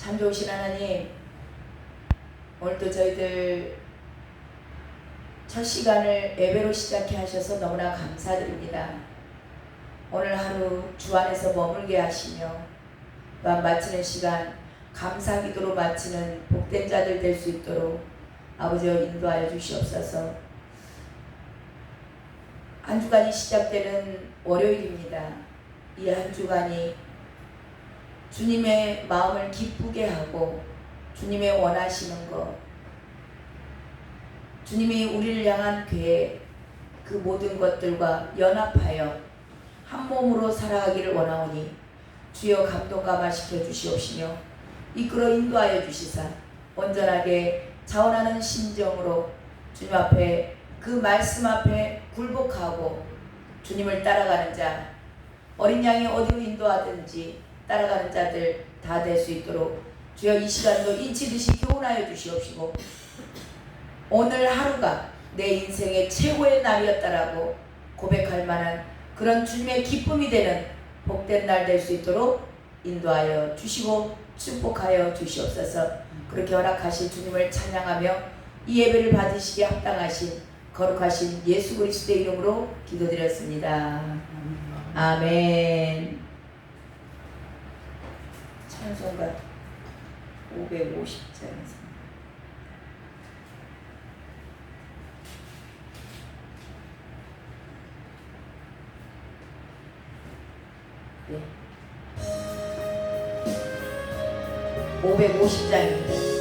참 좋으신 하나님, 오늘도 저희들 첫 시간을 예배로 시작해 하셔서 너무나 감사드립니다. 오늘 하루 주 안에서 머물게 하시며 또한 마치는 시간 감사 기도로 마치는 복된 자들 될 수 있도록 아버지여 인도하여 주시옵소서. 한 주간이 시작되는 월요일입니다. 이 한 주간이 주님의 마음을 기쁘게 하고 주님의 원하시는 것, 주님이 우리를 향한 계획, 그 모든 것들과 연합하여 한 몸으로 살아가기를 원하오니 주여 감동 감화시켜 주시옵시며 이끌어 인도하여 주시사 온전하게 자원하는 심정으로 주님 앞에 그 말씀 앞에 굴복하고 주님을 따라가는 자, 어린 양이 어디로 인도하든지 따라가는 자들 다 될 수 있도록 주여 이 시간도 인치듯이 교훈하여 주시옵시고 오늘 하루가 내 인생의 최고의 날이었다라고 고백할 만한 그런 주님의 기쁨이 되는 복된 날 될 수 있도록 인도하여 주시고 축복하여 주시옵소서. 그렇게 허락하신 주님을 찬양하며 이 예배를 받으시기에 합당하신 거룩하신 예수 그리스도의 이름으로 기도드렸습니다. 아멘. 찬송가 550장에서 네. 550장입니다.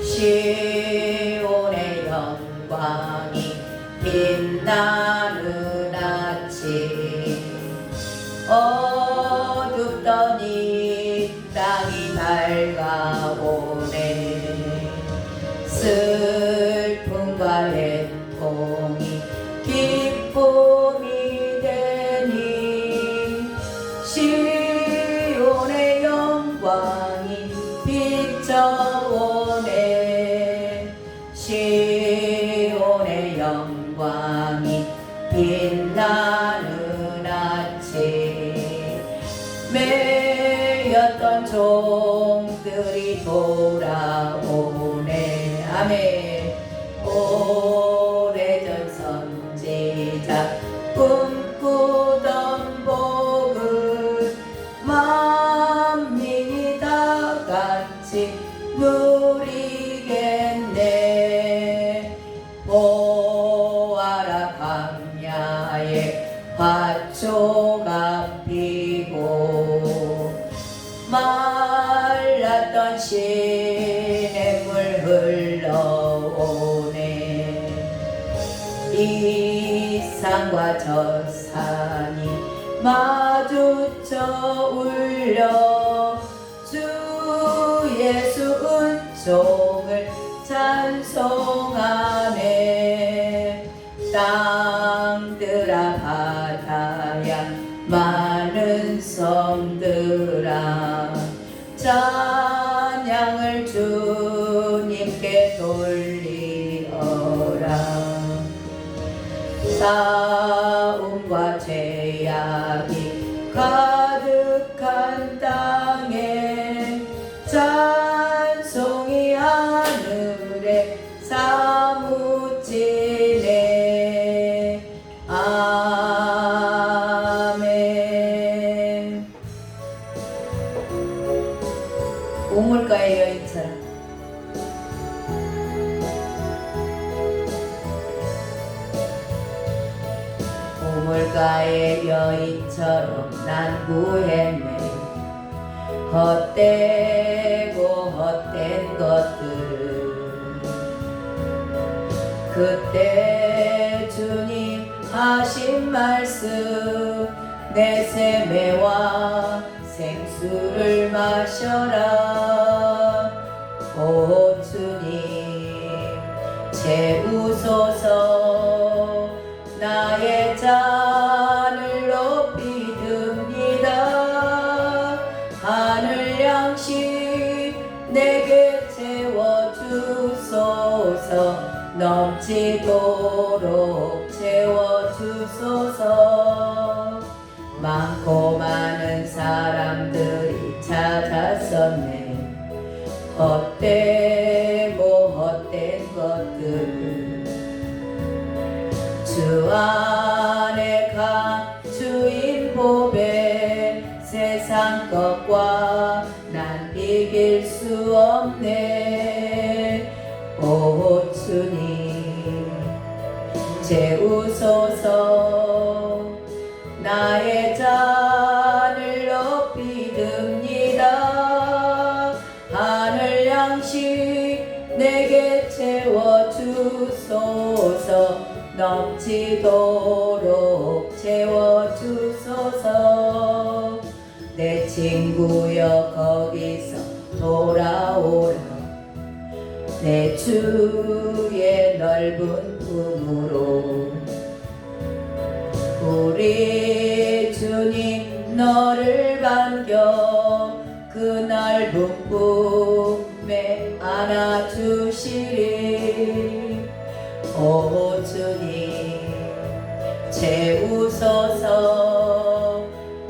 시온의 영광이 빛나는 아침, 어둡던 이 땅이 밝아오네. 슬픔과 애통이 기쁨이 되니 시온의 영광이 비춰오네. 시온의 영광이 빛나는 아침, 매였던 종들이 돌아오네. 아멘. 오래전 선지자 꿈꾸던 복을 만민이 다 같이 누리겠네. 보아라 광야에 화초가 피고 말랐던 시냇물 흘러오네. 이 산과 저 산이 마주쳐 울려 주 예수 은총을 찬송하네. 땅들아 바다야 많은 섬들아 찬양을 주님께 돌리어라. 싸움과 죄악이 가득한 땅에 찬송이 하늘에 사무치네. 아멘. 우물가의 여인처럼 우물가의 여인처럼 난 구했네. 헛되고 헛된 것들을 그때 주님 하신 말씀, 내 세매와 생수를 마셔라. 오 주님 채우소서. 나의 잔을 높이 듭니다. 하늘 양식 내게 채워주소서. 넘치도록 채워주소서. 많고 많은 사람들이 찾았었네. 헛되고 헛된 것들 주 안에 감추인 보배 세상 것과 난 이길 수 없네. 오 주님 채우소서. 나의 잔을 높이 듭니다. 하늘 양식 내게 채워주소서. 넘치도록 채워주소서. 내 친구여 거기서 돌아오라. 내 주의 넓은 품으로. 우리 주님 너를 반겨 그 넓은 품에 안아주시리. 오 주님 채우소서.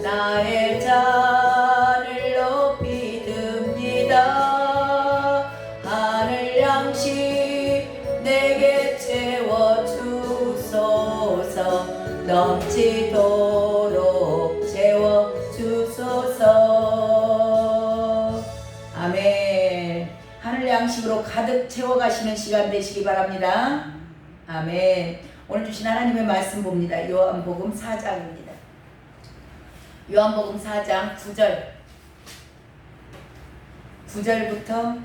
나의 잔을 높이 듭니다. 하늘 양식 내게 채워주소서. 넘치도록 채워주소서. 아멘. 하늘 양식으로 가득 채워가시는 시간 되시기 바랍니다. 아멘. 오늘 주신 하나님의 말씀 봅니다. 요한복음 4장입니다. 요한복음 4장 9절부터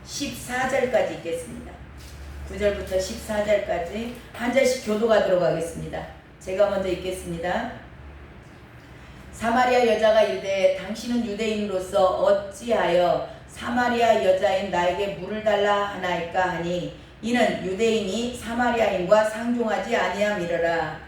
14절까지 읽겠습니다. 9절부터 14절까지 한 절씩 교도하도록 하겠습니다. 제가 먼저 읽겠습니다. 사마리아 여자가 이르되 당신은 유대인으로서 어찌하여 사마리아 여자인 나에게 물을 달라 하나이까 하니 이는 유대인이 사마리아인과 상종하지 아니함이러라.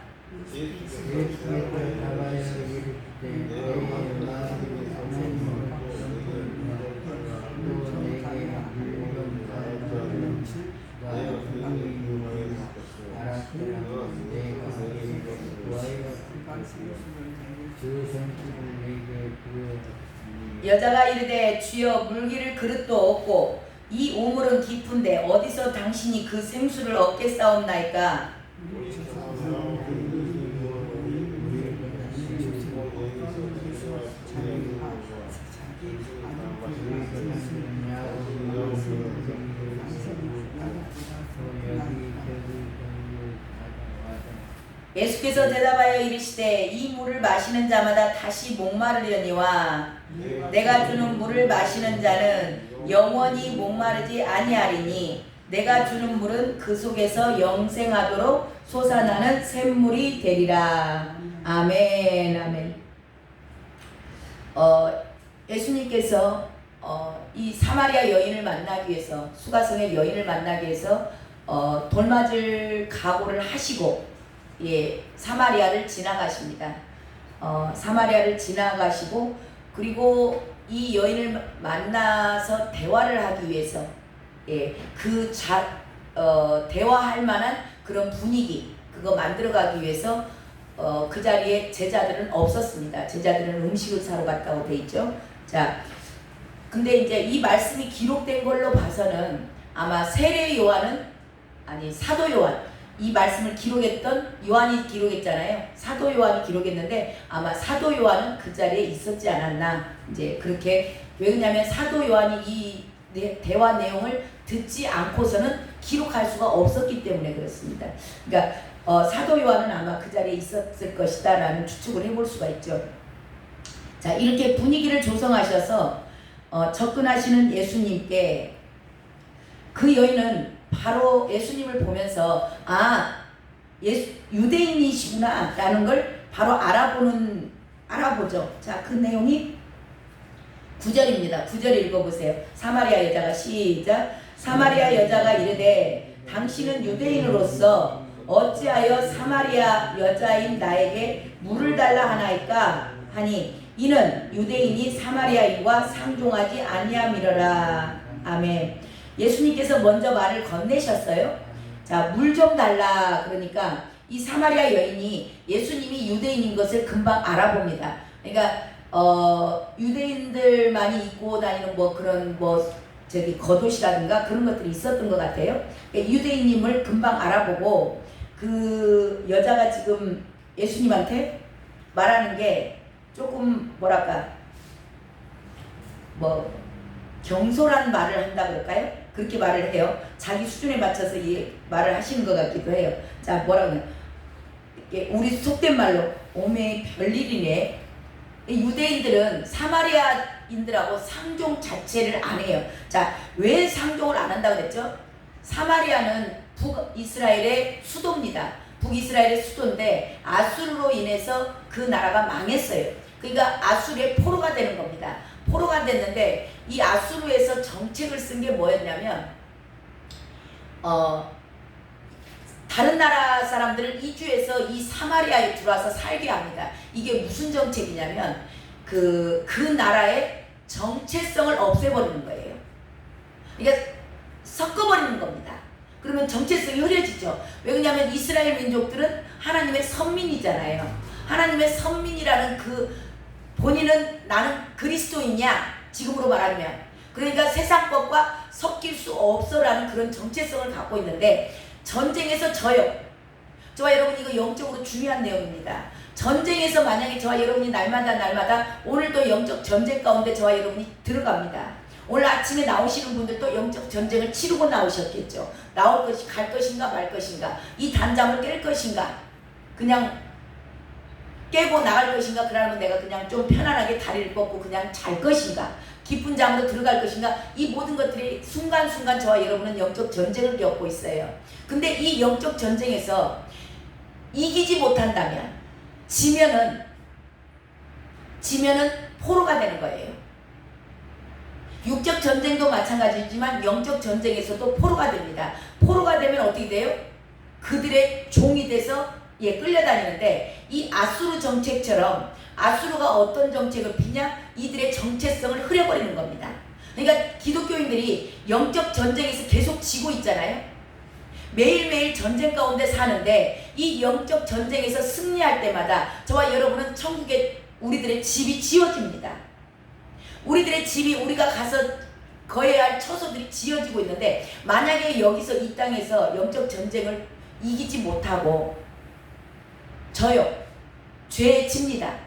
여자가 이르되 주여 물기를 그릇도 없고 이 우물은 깊은데 어디서 당신이 그 생수를 얻겠사옵나이까. 예수께서 대답하여 이르시되 이 물을 마시는 자마다 다시 목마르려니와 내가 주는 물을 마시는 자는 영원히 목마르지 아니하리니 내가 주는 물은 그 속에서 영생하도록 솟아나는 샘물이 되리라. 아멘. 아멘. 예수님께서 이 사마리아 여인을 만나기 위해서, 수가성의 여인을 만나기 위해서 돌맞을 각오를 하시고 사마리아를 지나가십니다. 사마리아를 지나가시고 그리고 이 여인을 만나서 대화를 하기 위해서 대화할 만한 그런 분위기 그거 만들어가기 위해서 그 자리에 제자들은 없었습니다. 제자들은 음식을 사러 갔다고 돼 있죠. 자, 근데 이제 이 말씀이 기록된 걸로 봐서는 아마 세례 요한은 아니 사도 요한 이 말씀을 기록했던 요한이 기록했잖아요. 사도 요한이 기록했는데 아마 사도 요한은 그 자리에 있었지 않았나. 이제 그렇게 왜냐하면 사도 요한이 이 대화 내용을 듣지 않고서는 기록할 수가 없었기 때문에 그렇습니다. 그러니까 사도 요한은 아마 그 자리에 있었을 것이다 라는 추측을 해볼 수가 있죠. 자, 이렇게 분위기를 조성하셔서 접근하시는 예수님께 그 여인은 바로 예수님을 보면서 유대인이시구나 라는 걸 바로 알아보죠. 자, 그 내용이 9절입니다. 9절 읽어보세요. 사마리아 여자가 시작. 사마리아 여자가 이르되 당신은 유대인으로서 어찌하여 사마리아 여자인 나에게 물을 달라 하나이까 하니 이는 유대인이 사마리아인과 상종하지 아니함이러라. 아멘. 예수님께서 먼저 말을 건네셨어요. 자, 물 좀 달라. 그러니까 이 사마리아 여인이 예수님이 유대인인 것을 금방 알아봅니다. 그러니까 유대인들만이 입고 다니는 뭐 그런 뭐 저기 겉옷이라든가 그런 것들이 있었던 것 같아요. 그러니까 유대인임을 금방 알아보고 그 여자가 지금 예수님한테 말하는 게 조금 뭐랄까 뭐 경솔한 말을 한다 그럴까요? 그렇게 말을 해요. 자기 수준에 맞춰서 이 말을 하시는 것 같기도 해요. 자, 뭐라고 해요? 우리 속된 말로 오메 별일이네. 유대인들은 사마리아인들하고 상종 자체를 안 해요. 자, 왜 상종을 안 한다고 그랬죠? 사마리아는 북이스라엘의 수도입니다. 북이스라엘의 수도인데 아수르로 인해서 그 나라가 망했어요. 그러니까 아수르의 포로가 되는 겁니다. 포로가 됐는데 이 아수르에서 정책을 쓴 게 뭐였냐면 다른 나라 사람들을 이주해서 이 사마리아에 들어와서 살게 합니다. 이게 무슨 정책이냐면 그 나라의 정체성을 없애버리는 거예요. 그러니까 섞어버리는 겁니다. 그러면 정체성이 흐려지죠. 왜 그러냐면 이스라엘 민족들은 하나님의 선민이잖아요. 하나님의 선민이라는 그 본인은 나는 그리스도인이야 지금으로 말하면, 그러니까 세상 것과 섞일 수 없어라는 그런 정체성을 갖고 있는데 전쟁에서 져요. 저와 여러분 이거 영적으로 중요한 내용입니다. 전쟁에서 만약에 저와 여러분이 날마다 오늘도 영적 전쟁 가운데 저와 여러분이 들어갑니다. 오늘 아침에 나오시는 분들도 영적 전쟁을 치르고 나오셨겠죠. 갈 것인가 말 것인가, 이 단잠을 깰 것인가, 그냥 깨고 나갈 것인가, 그러면 내가 그냥 좀 편안하게 다리를 뻗고 그냥 잘 것인가, 깊은 잠으로 들어갈 것인가, 이 모든 것들이 순간순간 저와 여러분은 영적 전쟁을 겪고 있어요. 근데 이 영적 전쟁에서 이기지 못한다면, 지면은 포로가 되는 거예요. 육적 전쟁도 마찬가지지만 영적 전쟁에서도 포로가 됩니다. 포로가 되면 어떻게 돼요? 그들의 종이 돼서 끌려다니는데, 이 아수르 정책처럼 아수르가 어떤 정책을 피냐? 이들의 정체성을 흐려버리는 겁니다. 그러니까 기독교인들이 영적 전쟁에서 계속 지고 있잖아요. 매일매일 전쟁 가운데 사는데 이 영적 전쟁에서 승리할 때마다 저와 여러분은 천국에 우리들의 집이 지어집니다. 우리들의 집이, 우리가 가서 거해야 할 처소들이 지어지고 있는데, 만약에 여기서 이 땅에서 영적 전쟁을 이기지 못하고 져요. 죄에 집니다.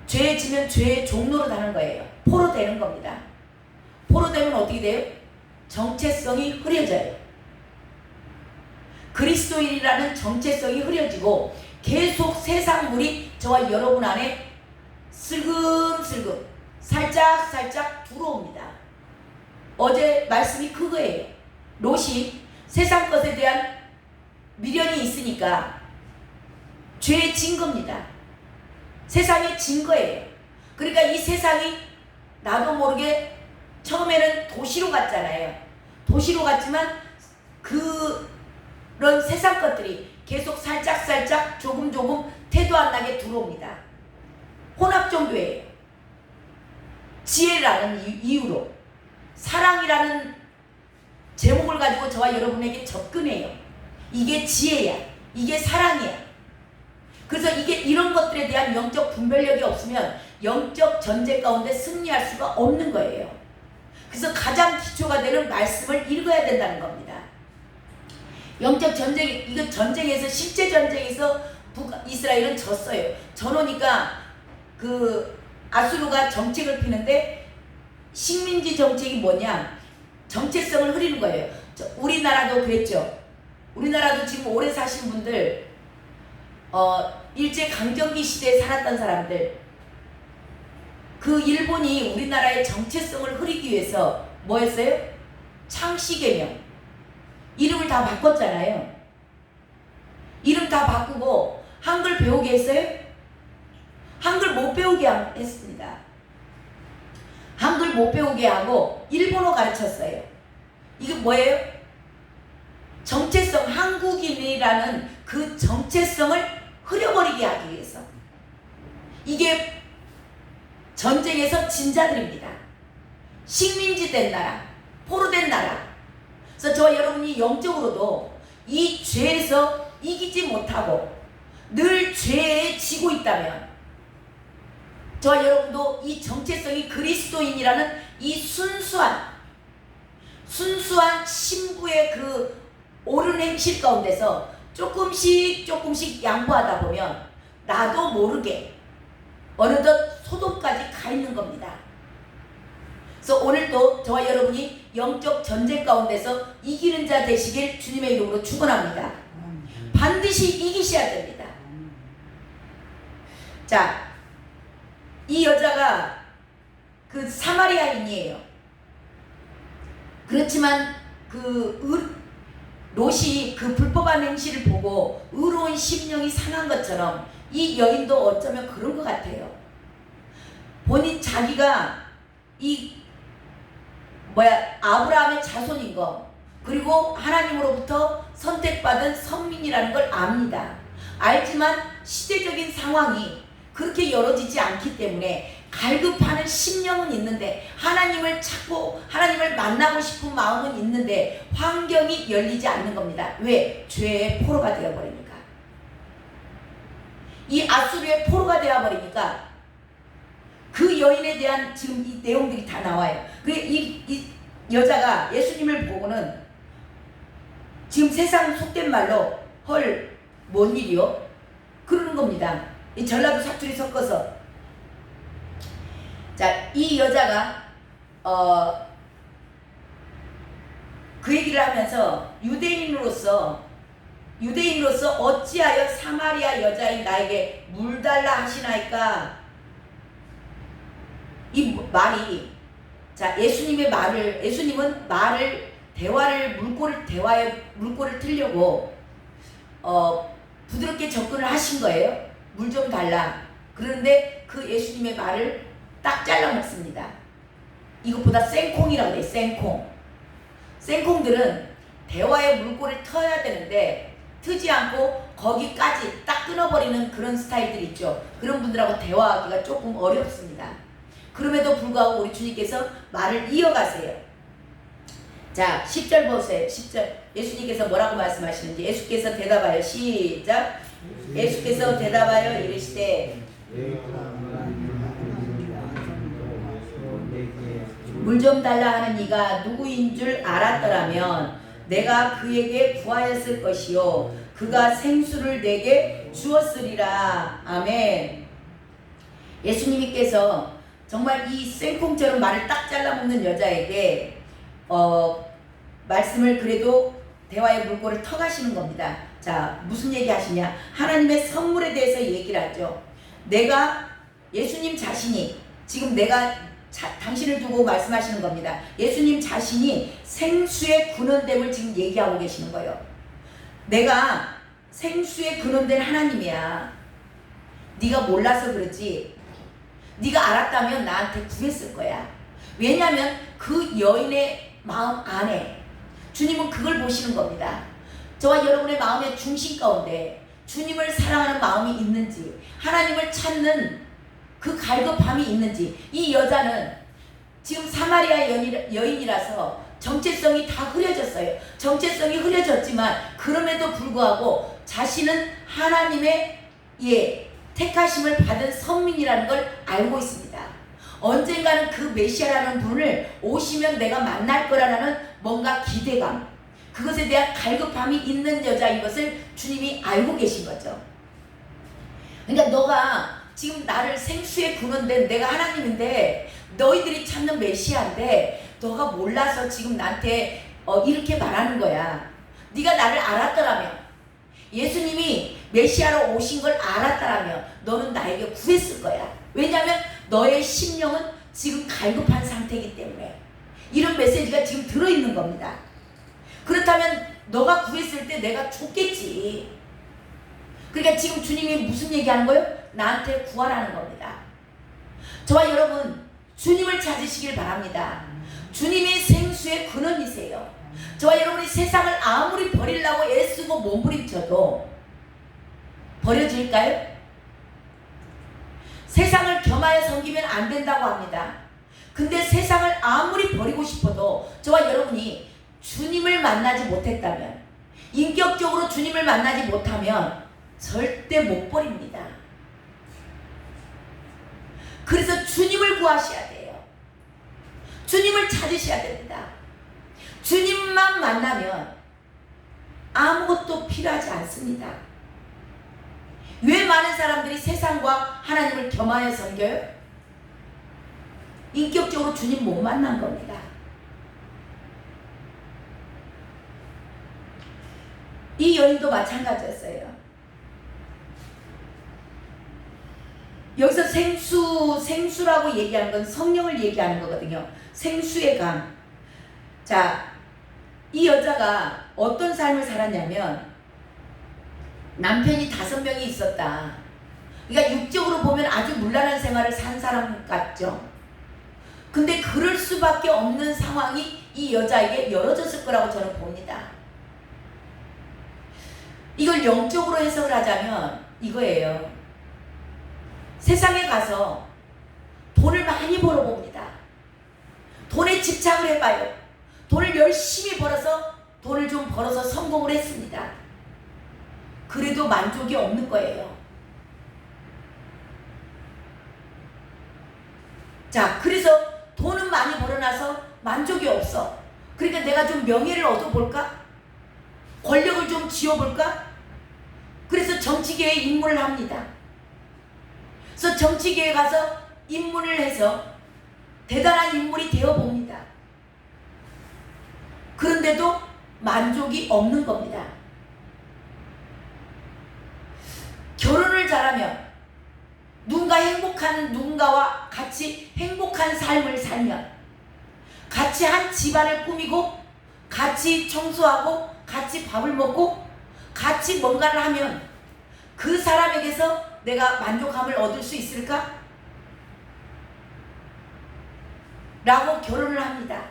죄에 지면 죄의 종로로 가는 거예요. 포로 되는 겁니다. 포로 되면 어떻게 돼요? 정체성이 흐려져요. 그리스도인이라는 정체성이 흐려지고 계속 세상물이 저와 여러분 안에 슬금슬금 살짝살짝 들어옵니다. 어제 말씀이 그거예요. 롯이 세상 것에 대한 미련이 있으니까 죄에 진 겁니다. 세상에 진 거예요. 그러니까 이 세상이 나도 모르게 처음에는 도시로 갔잖아요. 도시로 갔지만 그런 세상 것들이 계속 살짝살짝 조금 태도 안 나게 들어옵니다. 혼합 종교예요. 지혜라는 이유로 사랑이라는 제목을 가지고 저와 여러분에게 접근해요. 이게 지혜야. 이게 사랑이야. 그래서 이런 것들에 대한 영적 분별력이 없으면 영적 전쟁 가운데 승리할 수가 없는 거예요. 그래서 가장 기초가 되는 말씀을 읽어야 된다는 겁니다. 영적 전쟁, 이거 전쟁에서, 실제 전쟁에서 북이스라엘은 졌어요. 저러니까 아수르가 정책을 피는데, 식민지 정책이 뭐냐? 정체성을 흐리는 거예요. 우리나라도 그랬죠. 우리나라도 지금 오래 사신 분들, 일제 강점기 시대에 살았던 사람들, 그 일본이 우리나라의 정체성을 흐리기 위해서 뭐 했어요? 창씨개명. 이름을 다 바꿨잖아요. 이름 다 바꾸고 한글 배우게 했어요? 한글 못 배우게 했습니다. 한글 못 배우게 하고 일본어 가르쳤어요. 이게 뭐예요? 정체성, 한국인이라는 그 정체성을 흐려버리게 하기 위해서. 이게 전쟁에서 진 자들입니다. 식민지 된 나라, 포로된 나라. 그래서 저와 여러분이 영적으로도 이 죄에서 이기지 못하고 늘 죄에 지고 있다면 저와 여러분도 이 정체성이 그리스도인이라는 이 순수한 신부의 그 옳은 행실 가운데서 조금씩 양보하다 보면 나도 모르게 어느덧 소돔까지 가 있는 겁니다. 그래서 오늘도 저와 여러분이 영적 전쟁 가운데서 이기는 자 되시길 주님의 이름으로 축원합니다. 반드시 이기셔야 됩니다. 자, 이 여자가 그 사마리아인이에요. 그렇지만 롯이 그 불법한 행실을 보고 의로운 심령이 상한 것처럼 이 여인도 어쩌면 그런 것 같아요. 본인 자기가 아브라함의 자손인 거, 그리고 하나님으로부터 선택받은 선민이라는 걸 압니다. 알지만 시대적인 상황이 그렇게 열어지지 않기 때문에 갈급하는 심령은 있는데, 하나님을 찾고 하나님을 만나고 싶은 마음은 있는데 환경이 열리지 않는 겁니다. 왜? 죄의 포로가 되어버리니까. 이 아수르의 포로가 되어버리니까 그 여인에 대한 지금 이 내용들이 다 나와요. 이 여자가 예수님을 보고는 지금 세상 속된 말로 헐, 뭔 일이요? 그러는 겁니다. 이 전라도 사투리 섞어서. 자, 이 여자가 그 얘기를 하면서 유대인으로서 어찌하여 사마리아 여자인 나에게 물 달라 하시나이까? 이 말이, 자, 예수님은 대화의 물꼬를 틀려고 부드럽게 접근을 하신 거예요. 물 좀 달라. 그런데 그 예수님의 말을 딱 잘라 먹습니다. 이것보다 생콩이라고 해요. 생콩들은 대화의 물꼬를 터야 되는데 트지 않고 거기까지 딱 끊어버리는 그런 스타일들이 있죠. 그런 분들하고 대화하기가 조금 어렵습니다. 그럼에도 불구하고 우리 주님께서 말을 이어가세요. 자, 10절 보세요. 10절 예수님께서 뭐라고 말씀하시는지. 예수께서 대답하여, 시작. 예수께서 대답하여 이르시되 물 좀 달라 하는 이가 누구인 줄 알았더라면 내가 그에게 구하였을 것이요 그가 생수를 내게 주었으리라. 아멘. 예수님께서 정말 이 생콩처럼 말을 딱 잘라먹는 여자에게 말씀을 그래도 대화의 물꼬를 터가시는 겁니다. 자, 무슨 얘기 하시냐? 하나님의 선물에 대해서 얘기를 하죠. 예수님 자신이 지금 당신을 두고 말씀하시는 겁니다. 예수님 자신이 생수의 근원됨을 지금 얘기하고 계시는 거예요. 내가 생수의 근원된 하나님이야. 네가 몰라서 그러지. 네가 알았다면 나한테 구했을 거야. 왜냐하면 그 여인의 마음 안에 주님은 그걸 보시는 겁니다. 저와 여러분의 마음의 중심 가운데 주님을 사랑하는 마음이 있는지, 하나님을 찾는 그 갈급함이 있는지. 이 여자는 지금 사마리아 여인이라서 정체성이 다 흐려졌어요. 정체성이 흐려졌지만 그럼에도 불구하고 자신은 하나님의 택하심을 받은 선민이라는 걸 알고 있습니다. 언젠가는 그 메시아라는 분을 오시면 내가 만날 거라는 뭔가 기대감, 그것에 대한 갈급함이 있는 여자인 것을 주님이 알고 계신 거죠. 그러니까 너가 지금 나를 생수의 근원된 내가 하나님인데 너희들이 찾는 메시아인데 너가 몰라서 지금 나한테 이렇게 말하는 거야. 네가 나를 알았더라면, 예수님이 메시아로 오신 걸 알았더라면 너는 나에게 구했을 거야. 왜냐하면 너의 심령은 지금 갈급한 상태이기 때문에. 이런 메시지가 지금 들어있는 겁니다. 그렇다면 너가 구했을 때 내가 줬겠지. 그러니까 지금 주님이 무슨 얘기하는 거예요? 나한테 구하라는 겁니다. 저와 여러분, 주님을 찾으시길 바랍니다. 주님이 생수의 근원이세요. 저와 여러분이 세상을 아무리 버리려고 애쓰고 몸부림쳐도 버려질까요? 세상을 겸하여 섬기면 안 된다고 합니다. 근데 세상을 아무리 버리고 싶어도 저와 여러분이 주님을 만나지 못했다면, 인격적으로 주님을 만나지 못하면 절대 못 버립니다. 그래서 주님을 구하셔야 돼요. 주님을 찾으셔야 됩니다. 주님만 만나면 아무것도 필요하지 않습니다. 왜 많은 사람들이 세상과 하나님을 겸하여 섬겨요? 인격적으로 주님 못 만난 겁니다. 이 여인도 마찬가지였어요. 여기서 생수라고 얘기하는 건 성령을 얘기하는 거거든요. 생수의 강. 자, 이 여자가 어떤 삶을 살았냐면 남편이 5명이 있었다. 그러니까 육적으로 보면 아주 문란한 생활을 산 사람 같죠. 근데 그럴 수밖에 없는 상황이 이 여자에게 열어졌을 거라고 저는 봅니다. 이걸 영적으로 해석을 하자면 이거예요. 세상에 가서 돈을 많이 벌어봅니다. 돈에 집착을 해봐요. 돈을 열심히 벌어서 돈을 좀 벌어서 성공을 했습니다. 그래도 만족이 없는 거예요. 자, 그래서 돈은 많이 벌어놔서 만족이 없어. 그러니까 내가 좀 명예를 얻어볼까? 권력을 좀 쥐어볼까? 그래서 정치계에 입문을 합니다. 그래서 정치계에 가서 입문을 해서 대단한 인물이 되어봅니다. 그런데도 만족이 없는 겁니다. 결혼을 잘하면 누군가와 같이 행복한 삶을 살면 같이 한 집안을 꾸미고 같이 청소하고 같이 밥을 먹고 같이 뭔가를 하면 그 사람에게서 내가 만족감을 얻을 수 있을까? 라고 결혼을 합니다.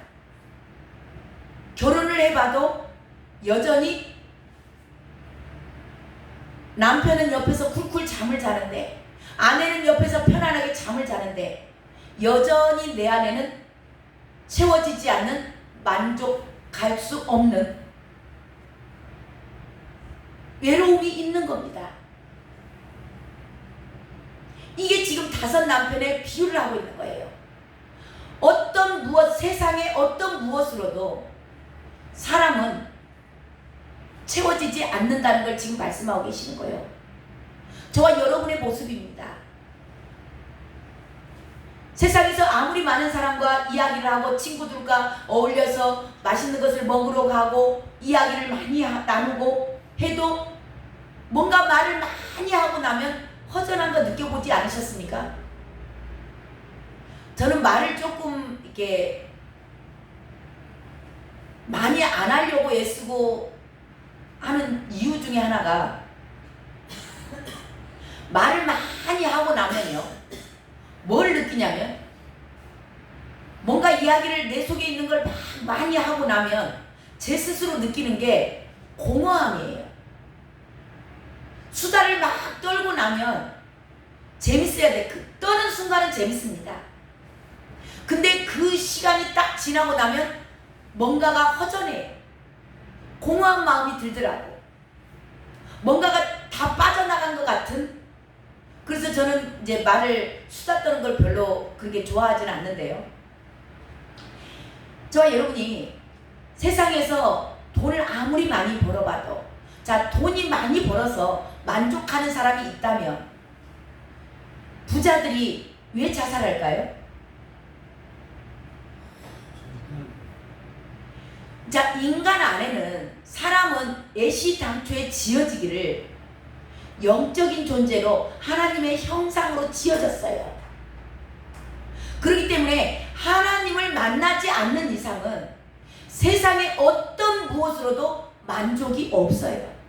결혼을 해봐도 여전히 남편은 옆에서 쿨쿨 잠을 자는데 아내는 옆에서 편안하게 잠을 자는데 여전히 내 안에는 채워지지 않는 만족할 수 없는 외로움이 있는 겁니다. 이게 지금 5 남편의 비유를 하고 있는 거예요. 세상의 어떤 무엇으로도 사람은 채워지지 않는다는 걸 지금 말씀하고 계시는 거예요. 저와 여러분의 모습입니다. 세상에서 아무리 많은 사람과 이야기를 하고 친구들과 어울려서 맛있는 것을 먹으러 가고 이야기를 많이 나누고 해도 뭔가 말을 많이 하고 나면 허전한 거 느껴보지 않으셨습니까? 저는 말을 조금 이렇게 많이 안 하려고 애쓰고 하는 이유 중에 하나가 말을 많이 하고 나면요 뭘 느끼냐면 뭔가 이야기를 내 속에 있는 걸 많이 하고 나면 제 스스로 느끼는 게 공허함이에요. 수다를 막 떨고 나면 재밌어야 돼. 그 떠는 순간은 재밌습니다. 근데 그 시간이 딱 지나고 나면 뭔가가 허전해요. 공허한 마음이 들더라고. 뭔가가 다 빠져나간 것 같은. 그래서 저는 이제 말을 수다 떠는 걸 별로 그렇게 좋아하지는 않는데요. 저와 여러분이 세상에서 돈을 아무리 많이 벌어봐도 자, 돈이 많이 벌어서 만족하는 사람이 있다면 부자들이 왜 자살할까요? 자, 인간 안에는 사람은 애시당초에 지어지기를 영적인 존재로 하나님의 형상으로 지어졌어요. 그렇기 때문에 하나님을 만나지 않는 이상은 세상의 어떤 무엇으로도 만족이 없어요.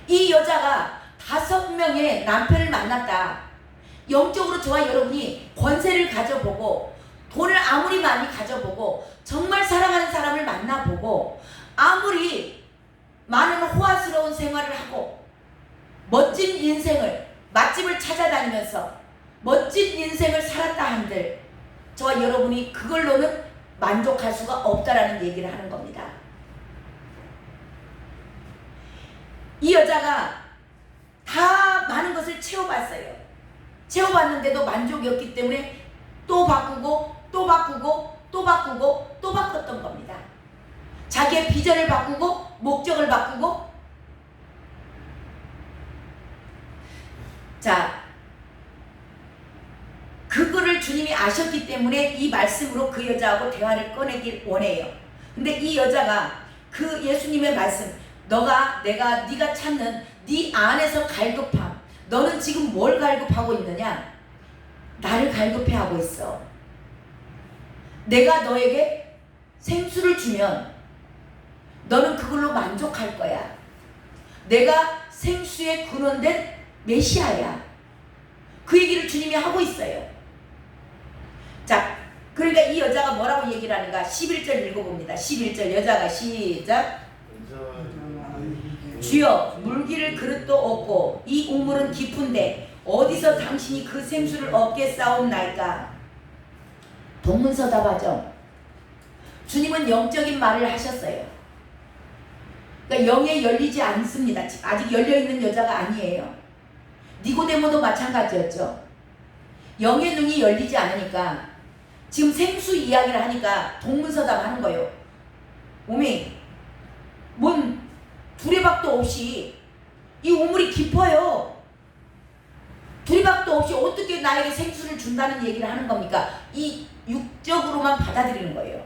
이 여자가 5명의 남편을 만났다. 영적으로 저와 여러분이 권세를 가져보고 돈을 아무리 많이 가져보고 정말 사랑하는 사람을 만나보고 아무리 많은 호화스러운 생활을 하고 멋진 인생을 맛집을 찾아다니면서 멋진 인생을 살았다 한들 저와 여러분이 그걸로는 만족할 수가 없다라는 얘기를 하는 겁니다. 이 여자가 다 많은 것을 채워봤어요. 채워봤는데도 만족이 없기 때문에 또 바꾸고 또 바꾸고 또 바꾸고 또 바꿨던 겁니다. 자기의 비전을 바꾸고 목적을 바꾸고. 자, 그거를 주님이 아셨기 때문에 이 말씀으로 그 여자하고 대화를 꺼내길 원해요. 근데 이 여자가 그 예수님의 말씀, 네가 찾는 네 안에서 갈급함, 너는 지금 뭘 갈급하고 있느냐? 나를 갈급해하고 있어. 내가 너에게 생수를 주면 너는 그걸로 만족할 거야. 내가 생수의 근원된 메시아야. 그 얘기를 주님이 하고 있어요. 자, 그러니까 이 여자가 뭐라고 얘기를 하는가? 11절 읽어봅니다. 11절 여자가 시작. 주여, 물기를 그릇도 없고 이 우물은 깊은데 어디서 당신이 그 생수를 얻겠사옵나이까? 동문서답하죠. 주님은 영적인 말을 하셨어요. 그러니까 영에 열리지 않습니다. 아직 열려있는 여자가 아니에요. 니고데모도 마찬가지였죠. 영의 눈이 열리지 않으니까 지금 생수 이야기를 하니까 동문서답하는 거예요. 오메, 뭔 두레박도 없이 이 우물이 깊어요. 두레박도 없이 어떻게 나에게 생수를 준다는 얘기를 하는 겁니까? 이 육적으로만 받아들이는 거예요.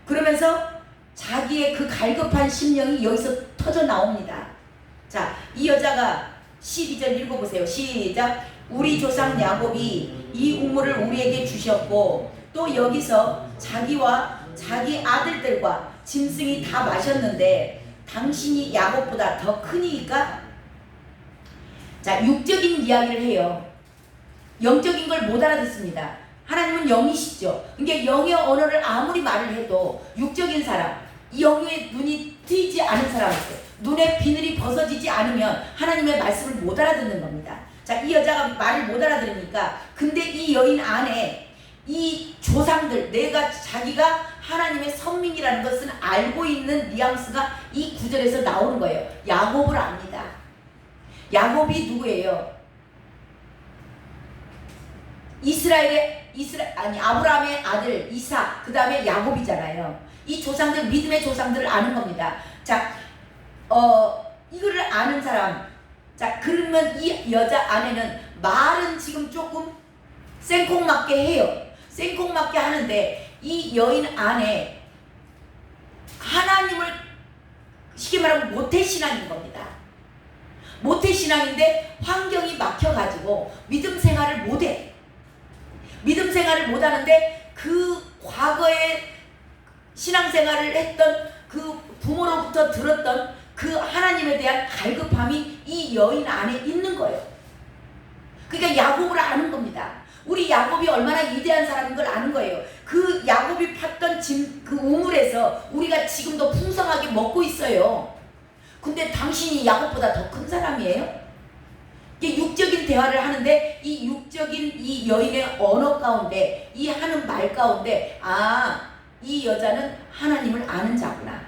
그러면서 자기의 그 갈급한 심령이 여기서 터져 나옵니다. 자, 이 여자가 12절 읽어보세요. 시작. 우리 조상 야곱이 이 우물을 우리에게 주셨고 또 여기서 자기와 자기 아들들과 짐승이 다 마셨는데 당신이 야곱보다 더 크니까? 자, 육적인 이야기를 해요. 영적인 걸 못 알아듣습니다. 하나님은 영이시죠. 그러니까 영의 언어를 아무리 말을 해도 육적인 사람, 영의 눈이 트이지 않은 사람한테 눈의 비늘이 벗어지지 않으면 하나님의 말씀을 못 알아듣는 겁니다. 자, 이 여자가 말을 못 알아들으니까 근데 이 여인 안에 이 조상들, 자기가 하나님의 선민이라는 것은 알고 있는 뉘앙스가 이 구절에서 나오는 거예요. 야곱을 압니다. 야곱이 누구예요? 아브라함의 아들 이삭, 그 다음에 야곱이잖아요. 이 조상들, 믿음의 조상들을 아는 겁니다. 자, 이거를 아는 사람. 자, 그러면 이 여자 안에는 말은 지금 조금 생콩맞게 해요. 생콩맞게 하는데 이 여인 안에 하나님을 쉽게 말하면 모태신앙인 겁니다. 모태신앙인데 환경이 막혀가지고 믿음 생활을 못해. 믿음 생활을 못하는데 그 과거에 신앙생활을 했던 그 부모로부터 들었던 그 하나님에 대한 갈급함이 이 여인 안에 있는 거예요. 그러니까 야곱을 아는 겁니다. 우리 야곱이 얼마나 위대한 사람인 걸 아는 거예요. 그 야곱이 팠던 그 우물에서 우리가 지금도 풍성하게 먹고 있어요. 근데 당신이 야곱보다 더 큰 사람이에요? 이게 육적인 대화를 하는데 이 육적인 이 여인의 언어 가운데 이 하는 말 가운데 이 여자는 하나님을 아는 자구나.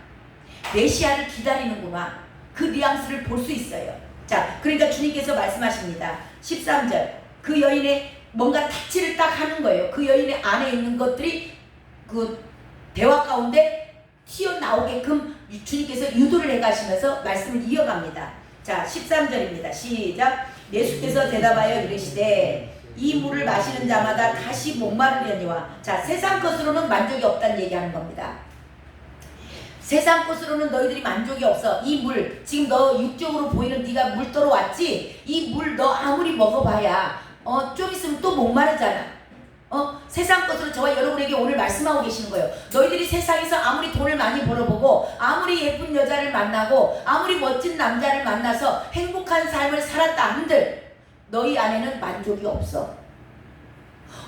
메시아를 기다리는구나. 그 뉘앙스를 볼 수 있어요. 자, 그러니까 주님께서 말씀하십니다. 13절. 그 여인의 뭔가 타치를 딱 하는 거예요. 그 여인의 안에 있는 것들이 그 대화 가운데 튀어나오게끔 주님께서 유도를 해가시면서 말씀을 이어갑니다. 자, 13절입니다. 시작. 예수께서 대답하여 이르시되 이 물을 마시는 자마다 다시 목마르려니와. 자, 세상 것으로는 만족이 없다는 얘기하는 겁니다. 세상 것으로는 너희들이 만족이 없어. 이 물, 지금 너 육적으로 보이는 네가 물떠러 왔지? 이 물 너 아무리 먹어봐야 좀 있으면 또 목마르잖아. 세상 것으로 저와 여러분에게 오늘 말씀하고 계시는 거예요. 너희들이 세상에서 아무리 돈을 많이 벌어보고 아무리 예쁜 여자를 만나고 아무리 멋진 남자를 만나서 행복한 삶을 살았다 한들 너희 안에는 만족이 없어.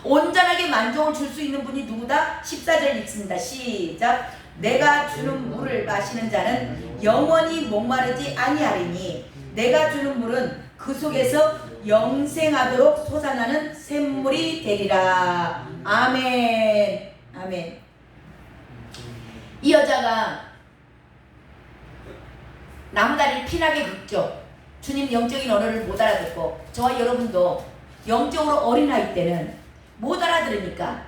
온전하게 만족을 줄 수 있는 분이 누구다? 14절 읽습니다. 시작. 내가 주는 물을 마시는 자는 영원히 목마르지 아니하리니 내가 주는 물은 그 속에서 영생하도록 솟아나는 샘물이 되리라. 아멘. 아멘. 이 여자가 나무다리를 피나게 긁죠. 주님 영적인 언어를 못 알아듣고, 저와 여러분도 영적으로 어린아이 때는 못 알아들으니까.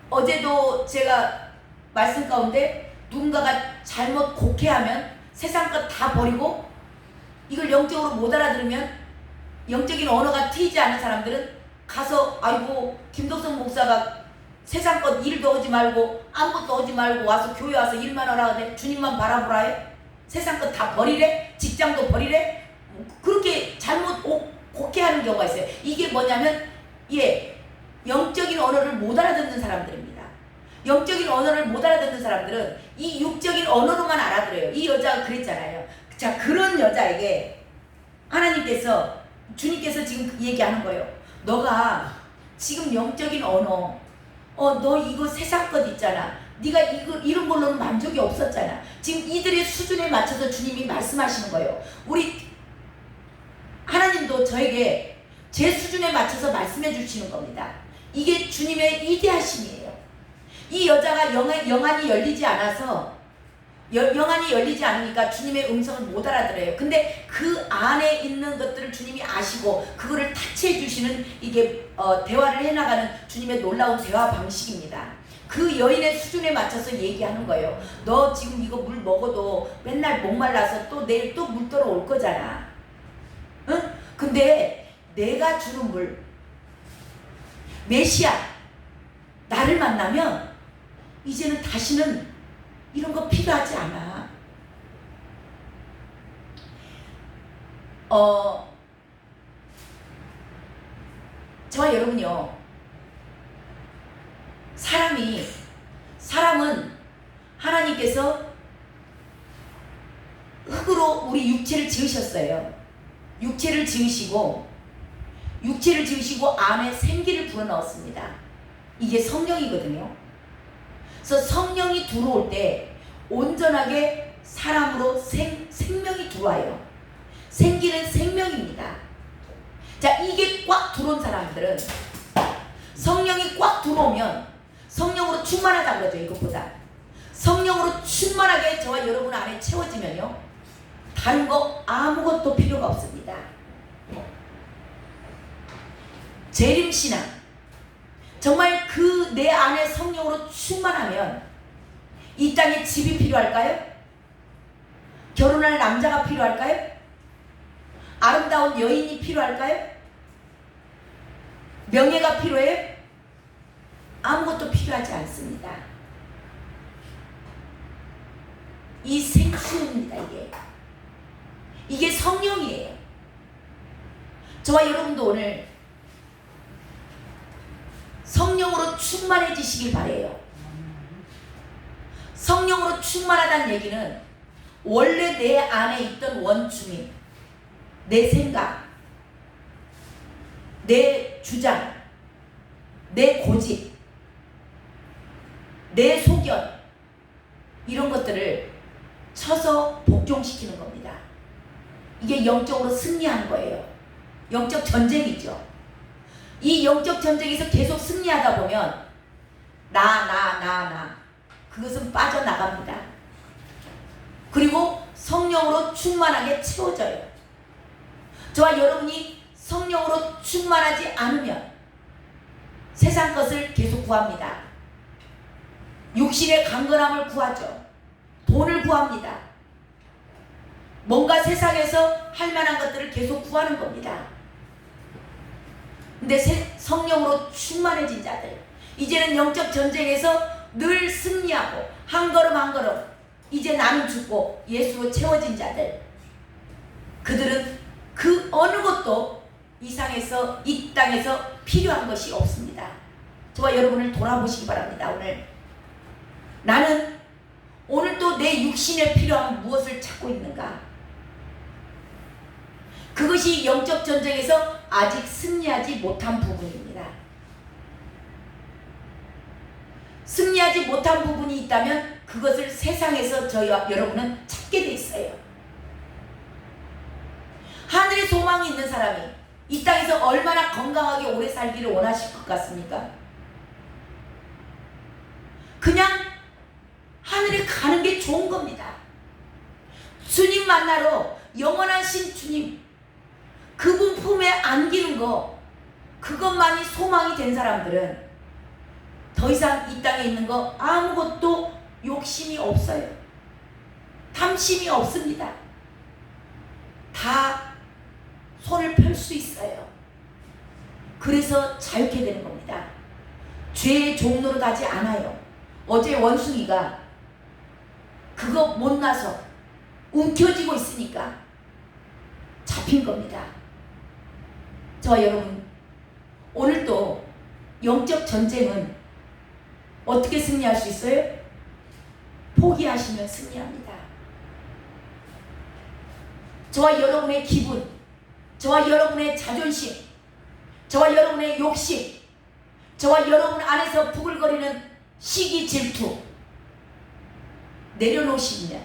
어제도 제가 말씀 가운데 누군가가 잘못 곡해하면 세상 것 다 버리고 이걸 영적으로 못 알아들으면, 영적인 언어가 트이지 않은 사람들은 가서 아이고 김덕성 목사가 세상 것 일도 하지 말고 아무것도 하지 말고 와서 교회 와서 일만 하라 하네. 주님만 바라보라 해. 세상 것 다 버리래. 직장도 버리래. 그렇게 잘못 곡해하는 경우가 있어요. 이게 뭐냐면 영적인 언어를 못 알아듣는 사람들입니다. 영적인 언어를 못 알아듣는 사람들은 이 육적인 언어로만 알아들어요. 이 여자가 그랬잖아요. 자, 그런 여자에게 하나님께서, 주님께서 지금 얘기하는 거예요. 너가 지금 영적인 언어, 너 이거 세상 것 있잖아. 네가 이런 걸로는 만족이 없었잖아. 지금 이들의 수준에 맞춰서 주님이 말씀하시는 거예요. 우리 하나님도 저에게 제 수준에 맞춰서 말씀해 주시는 겁니다. 이게 주님의 이대하심이에요. 이 여자가 영안이 열리지 않아서, 영안이 열리지 않으니까 주님의 음성을 못 알아들어요. 근데 그 안에 있는 것들을 주님이 아시고 그거를 타치해 주시는, 이게 대화를 해나가는 주님의 놀라운 대화 방식입니다. 그 여인의 수준에 맞춰서 얘기하는 거예요. 너 지금 이거 물 먹어도 맨날 목말라서 또 내일 또 물 떠러 올 거잖아. 응? 근데 내가 주는 물, 메시아, 나를 만나면 이제는 다시는 이런 거 필요하지 않아. 저와 여러분요, 사람은 하나님께서 흙으로 우리 육체를 지으셨어요. 육체를 지으시고 안에 생기를 불어넣었습니다. 이게 성령이거든요. 그래서 성령이 들어올 때 온전하게 사람으로 생명이 들어와요. 생기는 생명입니다. 자, 이게 꽉 들어온 사람들은, 성령이 꽉 들어오면 성령으로 충만하다 그러죠. 이것보다 성령으로 충만하게 저와 여러분 안에 채워지면요, 다른 거 아무것도 필요가 없습니다. 재림신앙, 정말 그 내 안에 성령으로 충만하면 이 땅에 집이 필요할까요? 결혼할 남자가 필요할까요? 아름다운 여인이 필요할까요? 명예가 필요해요? 아무것도 필요하지 않습니다. 이 생수입니다. 이게 성령이에요. 저와 여러분도 오늘 성령으로 충만해지시길 바래요. 성령으로 충만하다는 얘기는 원래 내 안에 있던 원주민, 내 생각, 내 주장, 내 고집, 내 소견, 이런 것들을 쳐서 복종시키는 겁니다. 이게 영적으로 승리하는 거예요. 영적 전쟁이죠. 이 영적 전쟁에서 계속 승리하다 보면 나 그것은 빠져나갑니다. 그리고 성령으로 충만하게 채워져요. 저와 여러분이 성령으로 충만하지 않으면 세상 것을 계속 구합니다. 육신의 강건함을 구하죠. 돈을 구합니다. 뭔가 세상에서 할 만한 것들을 계속 구하는 겁니다. 근데 성령으로 충만해진 자들, 이제는 영적 전쟁에서 늘 승리하고 한 걸음 한 걸음 이제 나는 죽고 예수로 채워진 자들, 그들은 그 어느 것도 이 땅에서 필요한 것이 없습니다. 저와 여러분을 돌아보시기 바랍니다. 나는 오늘 또 내 육신에 필요한 무엇을 찾고 있는가? 그것이 영적 전쟁에서 아직 승리하지 못한 부분입니다. 승리하지 못한 부분이 있다면 그것을 세상에서 저희와 여러분은 찾게 돼 있어요. 하늘의 소망이 있는 사람이 이 땅에서 얼마나 건강하게 오래 살기를 원하실 것 같습니까? 좋은 겁니다. 주님 만나러 영원하신 주님, 그분 품에 안기는 거, 그것만이 소망이 된 사람들은 더 이상 이 땅에 있는 거 아무것도 욕심이 없어요. 탐심이 없습니다. 다 손을 펼 수 있어요. 그래서 자유케 되는 겁니다. 죄의 종로로 가지 않아요. 어제 원숭이가 그거 못나서 움켜쥐고 있으니까 잡힌 겁니다. 저와 여러분, 오늘도 영적 전쟁은 어떻게 승리할 수 있어요? 포기하시면 승리합니다. 저와 여러분의 기분, 저와 여러분의 자존심, 저와 여러분의 욕심, 저와 여러분 안에서 부글거리는 시기 질투 내려놓으시면,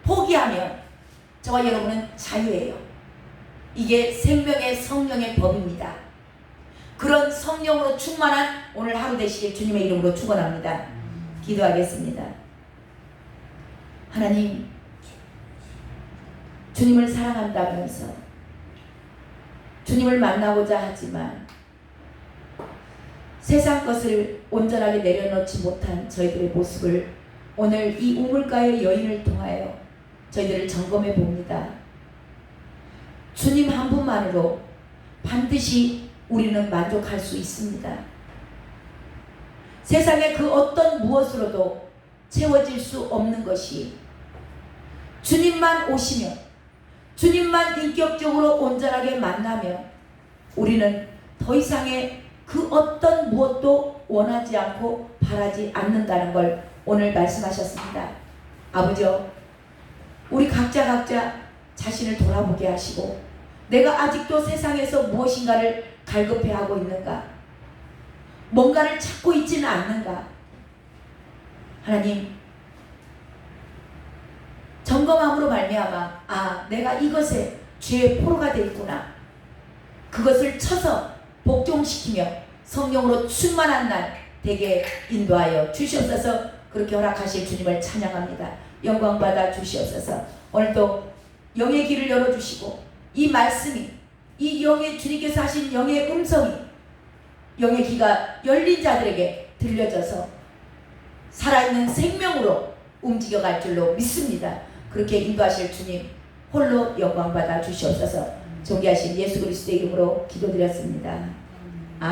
포기하면 저와 여러분은 자유예요. 이게 생명의 성령의 법입니다. 그런 성령으로 충만한 오늘 하루 되시길 주님의 이름으로 축원합니다. 기도하겠습니다. 하나님, 주님을 사랑한다면서 주님을 만나고자 하지만 세상 것을 온전하게 내려놓지 못한 저희들의 모습을 오늘 이 우물가의 여인을 통하여 저희들을 점검해 봅니다. 주님 한 분만으로 반드시 우리는 만족할 수 있습니다. 세상의 그 어떤 무엇으로도 채워질 수 없는 것이 주님만 오시면, 주님만 인격적으로 온전하게 만나면 우리는 더 이상의 그 어떤 무엇도 원하지 않고 바라지 않는다는 걸 오늘 말씀하셨습니다. 아버지요, 우리 각자 자신을 돌아보게 하시고, 내가 아직도 세상에서 무엇인가를 갈급해하고 있는가, 뭔가를 찾고 있지는 않는가. 하나님, 점검함으로 말미암아 내가 이것에 죄의 포로가 되어 있구나, 그것을 쳐서 복종시키며 성령으로 충만한 날 되게 인도하여 주시옵소서. 그렇게 허락하실 주님을 찬양합니다. 영광받아 주시옵소서. 오늘도 영의 길을 열어주시고, 이 말씀이, 이 영의 주님께서 하신 영의 음성이 영의 귀가 열린 자들에게 들려져서 살아있는 생명으로 움직여갈 줄로 믿습니다. 그렇게 인도하실 주님 홀로 영광받아 주시옵소서. 존귀하신 예수 그리스도의 이름으로 기도드렸습니다.